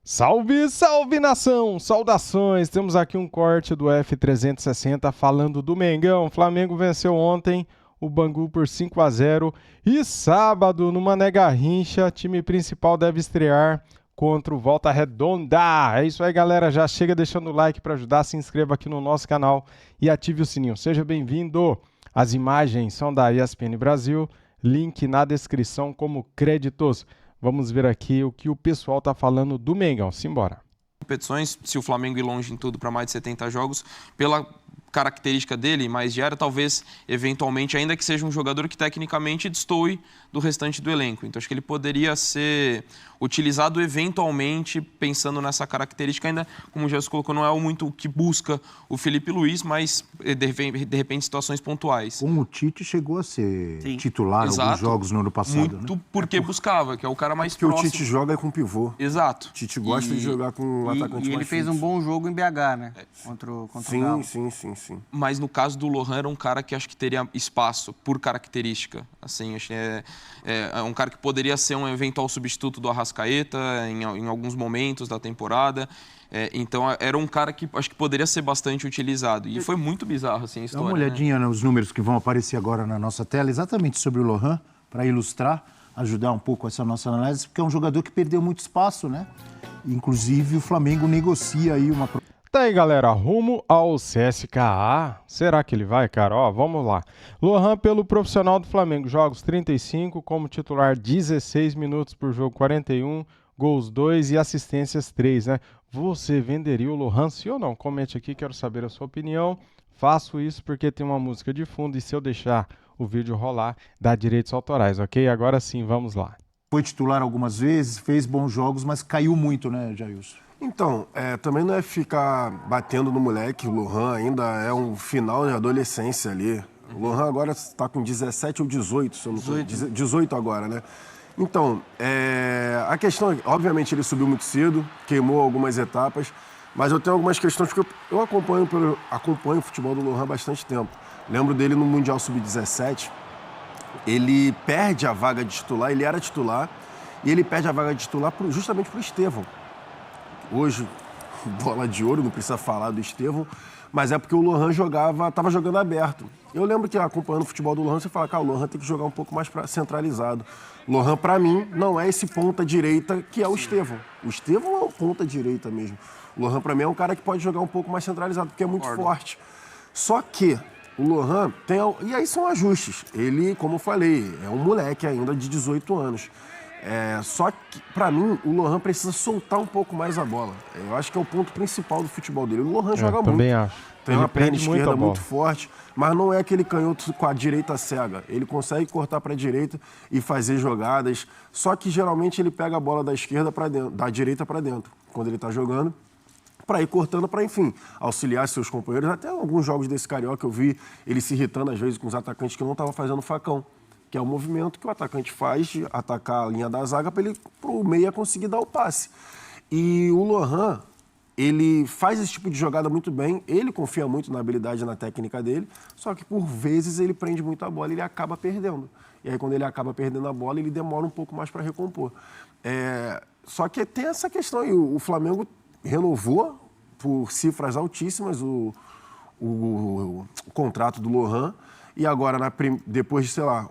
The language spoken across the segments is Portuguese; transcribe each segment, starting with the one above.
Salve, salve nação! Saudações! Temos aqui um corte do F360 falando do Mengão. O Flamengo venceu ontem o Bangu por 5-0 e sábado, no Mané Garrincha, time principal deve estrear contra o Volta Redonda. É isso aí, galera. Já chega deixando o like para ajudar, se inscreva aqui no nosso canal e ative o sininho. Seja bem-vindo! As imagens são da ESPN Brasil, link na descrição como créditos. Vamos ver aqui o que o pessoal tá falando do Mengão. Simbora. Competições, se o Flamengo ir longe em tudo para mais de 70 jogos, pela característica dele, mais diária, talvez, eventualmente, ainda que seja um jogador que tecnicamente destoe do restante do elenco. Então, acho que ele poderia ser utilizado eventualmente, pensando nessa característica, ainda, como o Jesus colocou, não é muito o que busca o Felipe Luiz, mas, de repente, situações pontuais. Como o Tite chegou a ser titular em alguns jogos no ano passado, muito, né? Porque buscava, que é o cara mais próximo. Porque o Tite joga com pivô. Exato. O Tite gosta de jogar com um atacante mais E ele fez um bom jogo em BH, né? Contra o Galo. Sim. Mas no caso do Lohan, era um cara que acho que teria espaço por característica. Assim, acho que é um cara que poderia ser um eventual substituto do Arrascaeta em alguns momentos da temporada. Então, era um cara que acho que poderia ser bastante utilizado. E foi muito bizarro assim, a história. Dá uma olhadinha nos números que vão aparecer agora na nossa tela, exatamente sobre o Lohan, para ilustrar, ajudar um pouco essa nossa análise, porque é um jogador que perdeu muito espaço, né? Inclusive, o Flamengo negocia aí uma... Tá aí, galera, rumo ao CSKA. Será que ele vai, cara? Ó, vamos lá. Lohan pelo profissional do Flamengo. Jogos 35, como titular 16 minutos por jogo, 41, gols 2 e assistências 3, né? Você venderia o Lohan, sim ou não? Comente aqui, quero saber a sua opinião. Faço isso porque tem uma música de fundo e se eu deixar o vídeo rolar, dá direitos autorais, ok? Agora sim, vamos lá. Foi titular algumas vezes, fez bons jogos, mas caiu muito, né, Jailson? Então, também não é ficar batendo no moleque. O Lohan ainda é um final de adolescência ali. O Lohan agora está com 17 ou 18, se eu não estou... 18 agora, né? Então, a questão, obviamente ele subiu muito cedo, queimou algumas etapas, mas eu tenho algumas questões que eu acompanho o futebol do Lohan há bastante tempo. Lembro dele no Mundial Sub-17, ele perde a vaga de titular, ele era titular, e ele perde a vaga de titular justamente para o Estevão. Hoje, bola de ouro, não precisa falar do Estevão, mas é porque o Lohan estava jogando aberto. Eu lembro que acompanhando o futebol do Lohan, você fala, cara, o Lohan tem que jogar um pouco mais centralizado. O Lohan, para mim, não é esse ponta-direita que é o Estevão. O Estevão é o ponta-direita mesmo. O Lohan, para mim, é um cara que pode jogar um pouco mais centralizado, porque é muito forte. Só que o Lohan tem... E aí são ajustes. Ele, como eu falei, é um moleque ainda de 18 anos. Só que, pra mim, o Lohan precisa soltar um pouco mais a bola. Eu acho que é o ponto principal do futebol dele. O Lohan joga muito. Também acho. Tem uma perna esquerda muito forte, mas não é aquele canhoto com a direita cega. Ele consegue cortar para a direita e fazer jogadas. Só que, geralmente, ele pega a bola da esquerda para dentro, da direita para dentro, quando ele está jogando, para ir cortando, para, enfim, auxiliar seus companheiros. Até alguns jogos desse Carioca eu vi ele se irritando, às vezes, com os atacantes que não estavam fazendo facão, que é o movimento que o atacante faz de atacar a linha da zaga para o meia conseguir dar o passe. E o Lohan, ele faz esse tipo de jogada muito bem, ele confia muito na habilidade e na técnica dele, só que por vezes ele prende muito a bola e ele acaba perdendo. E aí quando ele acaba perdendo a bola, ele demora um pouco mais para recompor. Só que tem essa questão aí, o Flamengo renovou por cifras altíssimas o contrato do Lohan. E agora, depois de, sei lá,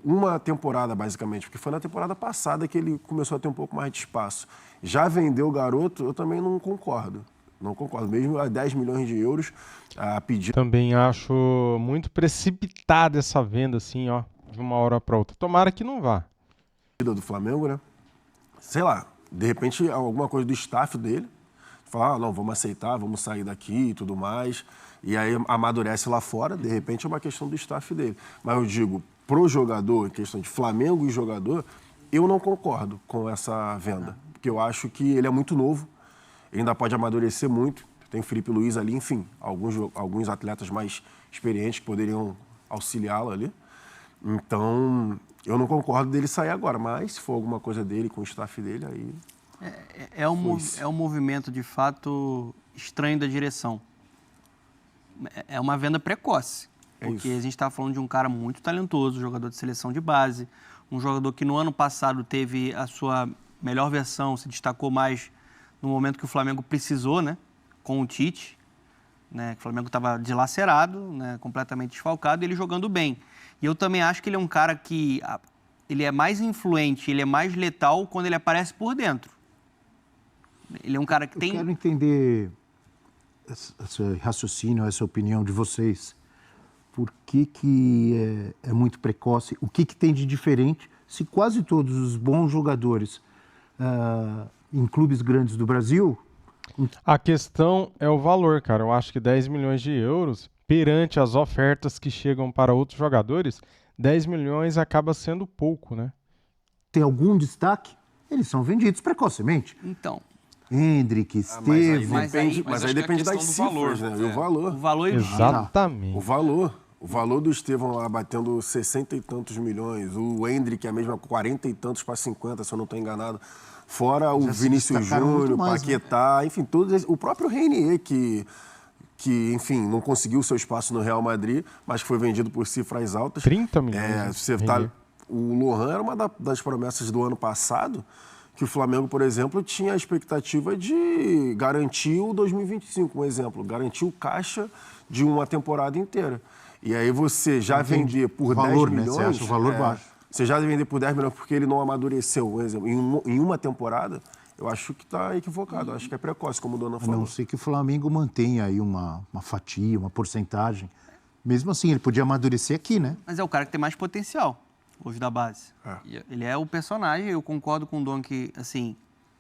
uma temporada, basicamente, porque foi na temporada passada que ele começou a ter um pouco mais de espaço. Já vendeu o garoto, eu também não concordo. Não concordo. Mesmo a 10 milhões de euros a pedir. Também acho muito precipitada essa venda, assim, ó, de uma hora para outra. Tomara que não vá. Do Flamengo, né? Sei lá, de repente, alguma coisa do staff dele. Falar, não, vamos aceitar, vamos sair daqui e tudo mais. E aí amadurece lá fora, de repente é uma questão do staff dele. Mas eu digo, pro jogador, em questão de Flamengo e jogador, eu não concordo com essa venda. Porque eu acho que ele é muito novo, ele ainda pode amadurecer muito. Tem o Felipe Luiz ali, enfim, alguns atletas mais experientes que poderiam auxiliá-lo ali. Então, eu não concordo dele sair agora, mas se for alguma coisa dele com o staff dele, aí... É um movimento, de fato, estranho da direção. É uma venda precoce, porque a gente está falando de um cara muito talentoso, jogador de seleção de base, um jogador que no ano passado teve a sua melhor versão, se destacou mais no momento que o Flamengo precisou, né? Com o Tite, né? Que o Flamengo estava dilacerado, né? Completamente desfalcado, e ele jogando bem. E eu também acho que ele é um cara que ele é mais influente, ele é mais letal quando ele aparece por dentro. Ele é um cara que tem... Eu quero entender esse raciocínio, essa opinião de vocês. Por que é muito precoce? O que tem de diferente se quase todos os bons jogadores em clubes grandes do Brasil... A questão é o valor, cara. Eu acho que 10 milhões de euros, perante as ofertas que chegam para outros jogadores, 10 milhões acaba sendo pouco, né? Tem algum destaque? Eles são vendidos precocemente. Então... Hendrick, Estevão... Mas aí depende das cifras, né? E o valor. O valor... Exatamente. O valor do Estevão lá batendo 60 e tantos milhões, o Hendrick é mesmo 40 e tantos para 50, se eu não estou enganado. Fora o Vinícius Júnior, Paquetá, né? Enfim, todos, o próprio Reinier, que, enfim, não conseguiu o seu espaço no Real Madrid, mas que foi vendido por cifras altas. 30 milhões. O Lohan era uma das promessas do ano passado, que o Flamengo, por exemplo, tinha a expectativa de garantir o 2025, um exemplo, garantir o caixa de uma temporada inteira. E aí você já vender por valor, 10 milhões... Né? Você acha o valor baixo. Você já vender por 10 milhões porque ele não amadureceu, por exemplo, em uma temporada, eu acho que está equivocado. Eu acho que é precoce, como o Dona falou. A não ser que o Flamengo mantenha aí uma fatia, uma porcentagem. Mesmo assim, ele podia amadurecer aqui, né? Mas é o cara que tem mais potencial, hoje da base. Ele é o personagem, eu concordo com o Dom que, assim,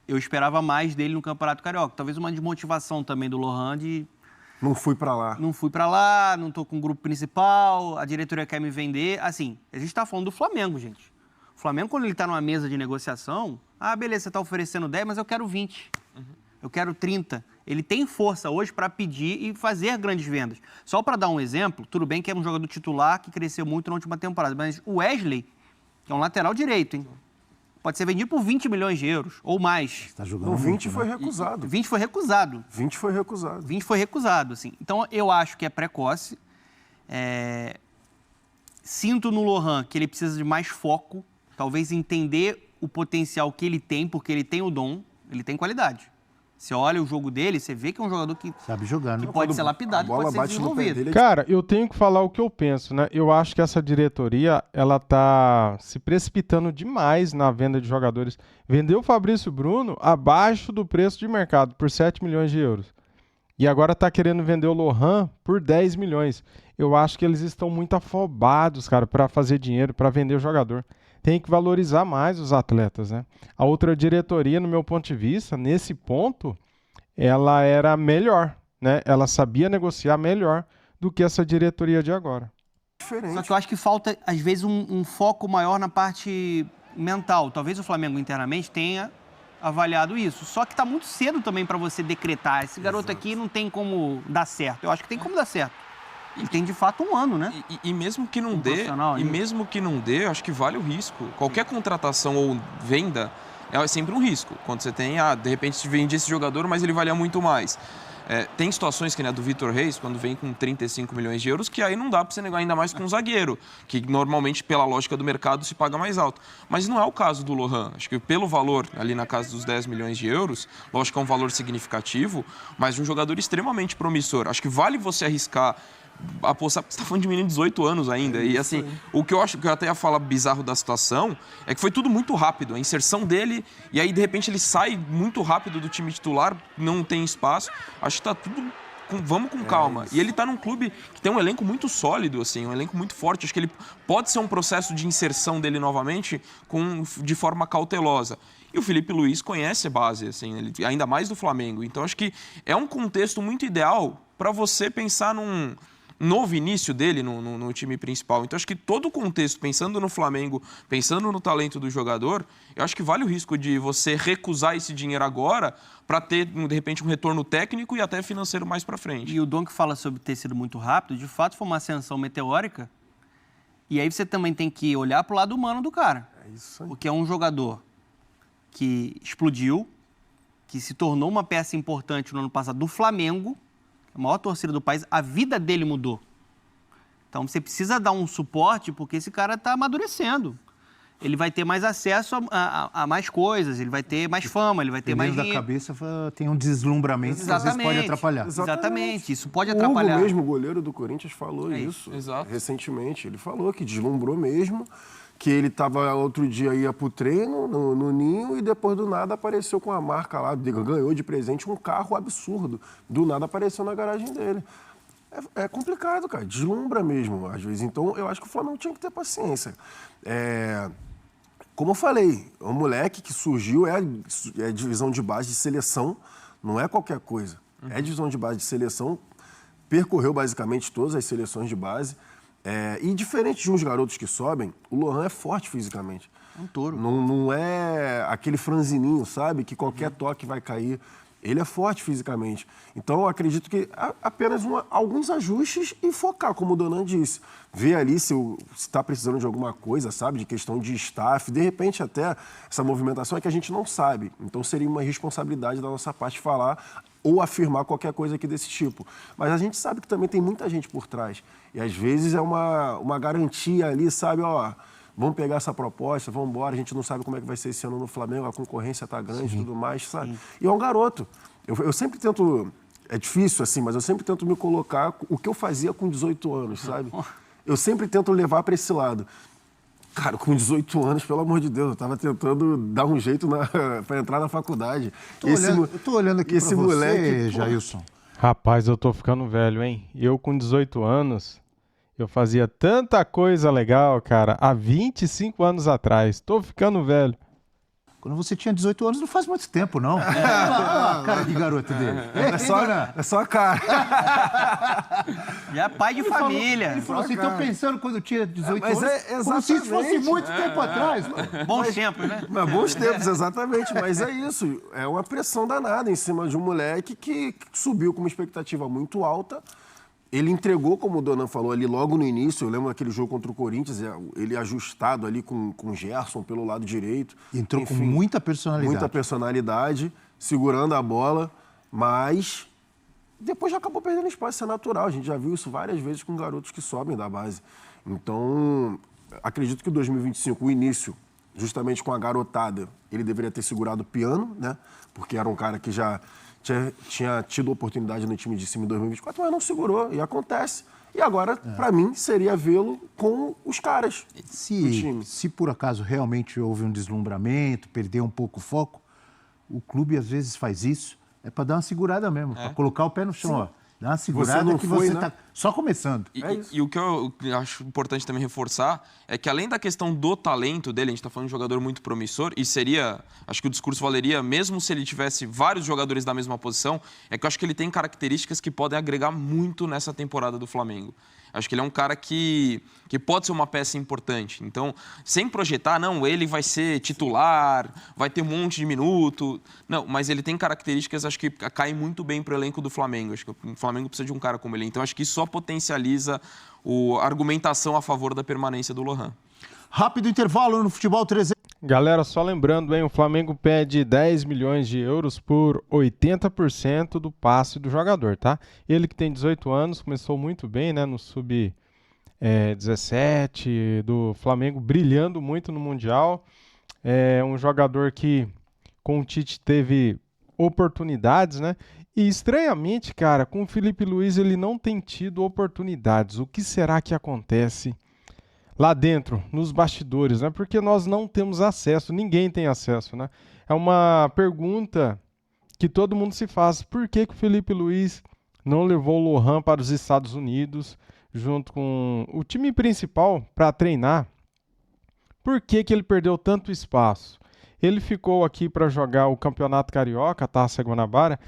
eu esperava mais dele no Campeonato Carioca. Talvez uma desmotivação também do Lohan de... Não fui pra lá. Não fui pra lá, não tô com o grupo principal, a diretoria quer me vender. Assim, a gente tá falando do Flamengo, gente. O Flamengo, quando ele tá numa mesa de negociação, beleza, você tá oferecendo 10, mas eu quero 20. Eu quero 30. Ele tem força hoje para pedir e fazer grandes vendas. Só para dar um exemplo, tudo bem que é um jogador titular que cresceu muito na última temporada, mas o Wesley, que é um lateral direito, hein? Pode ser vendido por 20 milhões de euros ou mais. Tá jogando o 20 muito, foi né? recusado. 20 foi recusado. 20 foi recusado. 20 foi recusado, assim. Então, eu acho que é precoce. Sinto no Lohan que ele precisa de mais foco, talvez entender o potencial que ele tem, porque ele tem o dom, ele tem qualidade. Você olha o jogo dele, você vê que é um jogador que sabe jogar, né? Que pode ser lapidado, pode ser desenvolvido. Cara, eu tenho que falar o que eu penso, né? Eu acho que essa diretoria, ela tá se precipitando demais na venda de jogadores. Vendeu o Fabrício Bruno abaixo do preço de mercado, por 7 milhões de euros. E agora tá querendo vender o Lohan por 10 milhões. Eu acho que eles estão muito afobados, cara, para fazer dinheiro, para vender o jogador. Tem que valorizar mais os atletas, né? A outra diretoria, no meu ponto de vista, nesse ponto, ela era melhor, né? Ela sabia negociar melhor do que essa diretoria de agora. Diferente. Só que eu acho que falta, às vezes, um foco maior na parte mental. Talvez o Flamengo internamente tenha avaliado isso. Só que está muito cedo também para você decretar. Esse garoto aqui não tem como dar certo. Eu acho que tem como dar certo. Ele tem de fato um ano, né? E mesmo que não dê, acho que vale o risco. Qualquer contratação ou venda é sempre um risco. Quando você tem, de repente se vende esse jogador, mas ele valia muito mais. Tem situações que, né, do Vitor Reis, quando vem com 35 milhões de euros, que aí não dá para você negar, ainda mais com um zagueiro, que normalmente, pela lógica do mercado, se paga mais alto. Mas não é o caso do Lohan. Acho que pelo valor, ali na casa dos 10 milhões de euros, lógico que é um valor significativo, mas de um jogador extremamente promissor. Acho que vale você arriscar apostar, porque você está falando de menino de 18 anos ainda. E assim, o que eu acho que eu até ia falar bizarro da situação é que foi tudo muito rápido. A inserção dele, e aí de repente ele sai muito rápido do time titular, não tem espaço. Acho que está tudo. Vamos com calma. E ele está num clube que tem um elenco muito sólido, assim, um elenco muito forte. Acho que ele pode ser um processo de inserção dele novamente de forma cautelosa. E o Felipe Luiz conhece a base, assim, ele, ainda mais do Flamengo. Então acho que é um contexto muito ideal para você pensar num novo início dele no time principal. Então, acho que todo o contexto, pensando no Flamengo, pensando no talento do jogador, eu acho que vale o risco de você recusar esse dinheiro agora para ter, de repente, um retorno técnico e até financeiro mais para frente. E o Dom que fala sobre ter sido muito rápido, de fato foi uma ascensão meteórica. E aí você também tem que olhar para o lado humano do cara. É isso aí. Porque é um jogador que explodiu, que se tornou uma peça importante no ano passado do Flamengo, a maior torcida do país, a vida dele mudou. Então, você precisa dar um suporte porque esse cara está amadurecendo. ele vai ter mais acesso a mais coisas, ele vai ter mais fama, ele vai ter mais dinheiro. Da cabeça tem um deslumbramento que às vezes pode atrapalhar. Exatamente, isso pode O atrapalhar. Hugo mesmo, o goleiro do Corinthians, falou isso exato. recentemente. Ele falou que deslumbrou mesmo, que ele estava outro dia, ia pro treino no Ninho e depois do nada apareceu com a marca lá, ganhou de presente um carro absurdo. Do nada apareceu na garagem dele. É complicado, cara. Deslumbra mesmo, às vezes. Então, eu acho que o Flamengo tinha que ter paciência. Como eu falei, o moleque que surgiu é divisão de base de seleção, não é qualquer coisa. É divisão de base de seleção, percorreu basicamente todas as seleções de base. E diferente de uns garotos que sobem, o Lohan é forte fisicamente. É um touro. Não é aquele franzininho, sabe? Que qualquer toque vai cair. Ele é forte fisicamente. Então, eu acredito que apenas alguns ajustes e focar, como o Donan disse. Ver ali se está precisando de alguma coisa, sabe? De questão de staff. De repente, até essa movimentação é que a gente não sabe. Então, seria uma responsabilidade da nossa parte falar ou afirmar qualquer coisa aqui desse tipo. Mas a gente sabe que também tem muita gente por trás. E, às vezes, é uma garantia ali, sabe? Ó, vamos pegar essa proposta, vamos embora, a gente não sabe como é que vai ser esse ano no Flamengo, a concorrência está grande e tudo mais, sabe? Sim. E é um garoto. Eu sempre tento, é difícil assim, mas eu sempre tento me colocar o que eu fazia com 18 anos, sabe? Eu sempre tento levar para esse lado. Cara, com 18 anos, pelo amor de Deus, eu estava tentando dar um jeito para entrar na faculdade. Eu tô olhando aqui esse moleque, Jailson. Rapaz, eu tô ficando velho, hein? Eu com 18 anos... Eu fazia tanta coisa legal, cara, há 25 anos atrás. Tô ficando velho. Quando você tinha 18 anos, não faz muito tempo, não. Olha a cara de garoto dele. É só a cara. Já é pai de família. Ele falou assim, tô pensando quando eu tinha 18 anos, exatamente. como se isso fosse muito tempo atrás. Bons tempos, né? Bons tempos, exatamente. Mas é isso. É uma pressão danada em cima de um moleque que subiu com uma expectativa muito alta. Ele entregou, como o Donan falou ali logo no início, eu lembro daquele jogo contra o Corinthians, ele ajustado ali com o Gerson pelo lado direito. Entrou com muita personalidade. Muita personalidade, segurando a bola, mas depois já acabou perdendo espaço, isso é natural. A gente já viu isso várias vezes com garotos que sobem da base. Então, acredito que o 2025, o início, justamente com a garotada, ele deveria ter segurado o piano, né? Porque era um cara que já tinha tido oportunidade no time de cima em 2024, mas não segurou, e acontece. E agora, para mim, seria vê-lo com os caras do time. Se por acaso realmente houve um deslumbramento, perdeu um pouco o foco, o clube às vezes faz isso, é para dar uma segurada mesmo, para colocar o pé no chão, ó. Dá uma segurada que você está só começando. E o que eu acho importante também reforçar é que, além da questão do talento dele, a gente está falando de um jogador muito promissor, e acho que o discurso valeria mesmo se ele tivesse vários jogadores da mesma posição, é que eu acho que ele tem características que podem agregar muito nessa temporada do Flamengo. Acho que ele é um cara que pode ser uma peça importante. Então, sem projetar, não, ele vai ser titular, vai ter um monte de minuto. Não, mas ele tem características, acho que caem muito bem para o elenco do Flamengo. Acho que o Flamengo precisa de um cara como ele. Então, acho que isso só potencializa a argumentação a favor da permanência do Lohan. Rápido intervalo no Futebol 300. Galera, só lembrando, hein, o Flamengo pede 10 milhões de euros por 80% do passe do jogador, tá? Ele que tem 18 anos, começou muito bem, né, no Sub-17 do Flamengo, brilhando muito no Mundial. É um jogador que, com o Tite, teve oportunidades, né? E, estranhamente, cara, com o Felipe Luiz ele não tem tido oportunidades. O que será que acontece lá dentro, nos bastidores, né? Porque nós não temos acesso, ninguém tem acesso, né? É uma pergunta que todo mundo se faz. Por que o Felipe Luiz não levou o Lohan para os Estados Unidos junto com o time principal para treinar? Por que ele perdeu tanto espaço? Ele ficou aqui para jogar o Campeonato Carioca, a Taça Guanabara,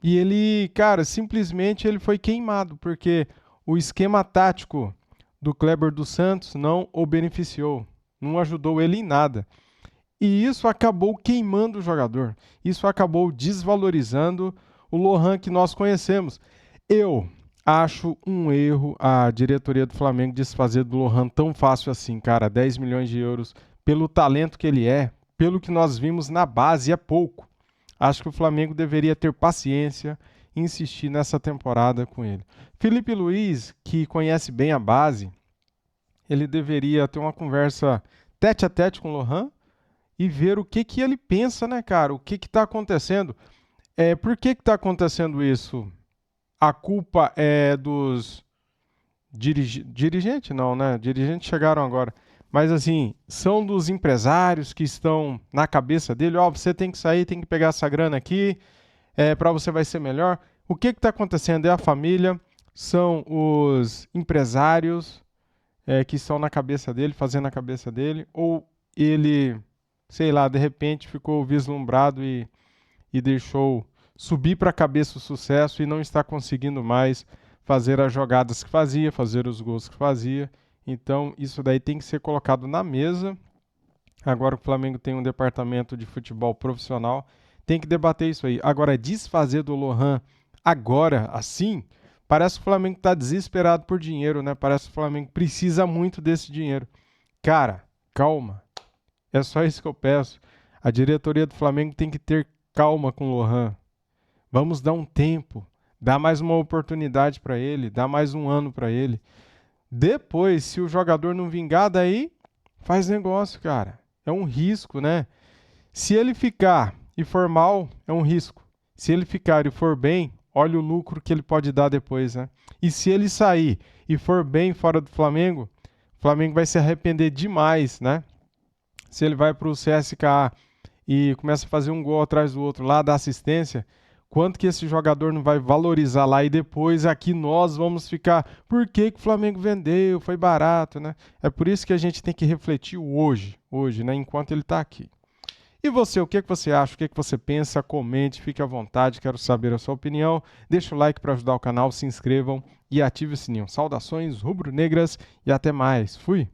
e ele, cara, simplesmente ele foi queimado, porque o esquema tático do Kleber dos Santos não o beneficiou, não ajudou ele em nada. E isso acabou queimando o jogador, isso acabou desvalorizando o Lohan que nós conhecemos. Eu acho um erro a diretoria do Flamengo desfazer do Lohan tão fácil assim, cara, 10 milhões de euros pelo talento que ele é, pelo que nós vimos na base é pouco. Acho que o Flamengo deveria ter paciência e insistir nessa temporada com ele. Felipe Luiz, que conhece bem a base, ele deveria ter uma conversa tete a tete com o Lohan e ver o que ele pensa, né, cara? O que está acontecendo? Por que está acontecendo isso? A culpa é dos dirigentes? Não, né? Dirigentes chegaram agora. Mas, assim, são dos empresários que estão na cabeça dele. Você tem que sair, tem que pegar essa grana aqui, para você vai ser melhor. O que está acontecendo? É a família, são os empresários que estão na cabeça dele, fazendo a cabeça dele, ou ele, sei lá, de repente ficou vislumbrado e deixou subir para a cabeça o sucesso e não está conseguindo mais fazer as jogadas que fazia, fazer os gols que fazia. Então, isso daí tem que ser colocado na mesa. Agora que o Flamengo tem um departamento de futebol profissional, tem que debater isso aí. Agora, desfazer do Lohan agora, assim, parece que o Flamengo está desesperado por dinheiro, né? Parece que o Flamengo precisa muito desse dinheiro. Cara, calma. É só isso que eu peço. A diretoria do Flamengo tem que ter calma com o Lohan. Vamos dar um tempo. Dá mais uma oportunidade para ele. Dá mais um ano para ele. Depois, se o jogador não vingar, daí faz negócio, cara. É um risco, né? Se ele ficar e for mal, é um risco. Se ele ficar e for bem, olha o lucro que ele pode dar depois, né? E se ele sair e for bem fora do Flamengo, o Flamengo vai se arrepender demais, né? Se ele vai para o CSKA e começa a fazer um gol atrás do outro lá, da assistência, quanto que esse jogador não vai valorizar lá e depois aqui nós vamos ficar, por que que o Flamengo vendeu, foi barato, né? É por isso que a gente tem que refletir hoje, né? Enquanto ele está aqui. E você, o que você acha, o que você pensa? Comente, fique à vontade, quero saber a sua opinião. Deixa o like para ajudar o canal, se inscrevam e ative o sininho. Saudações rubro-negras e até mais. Fui!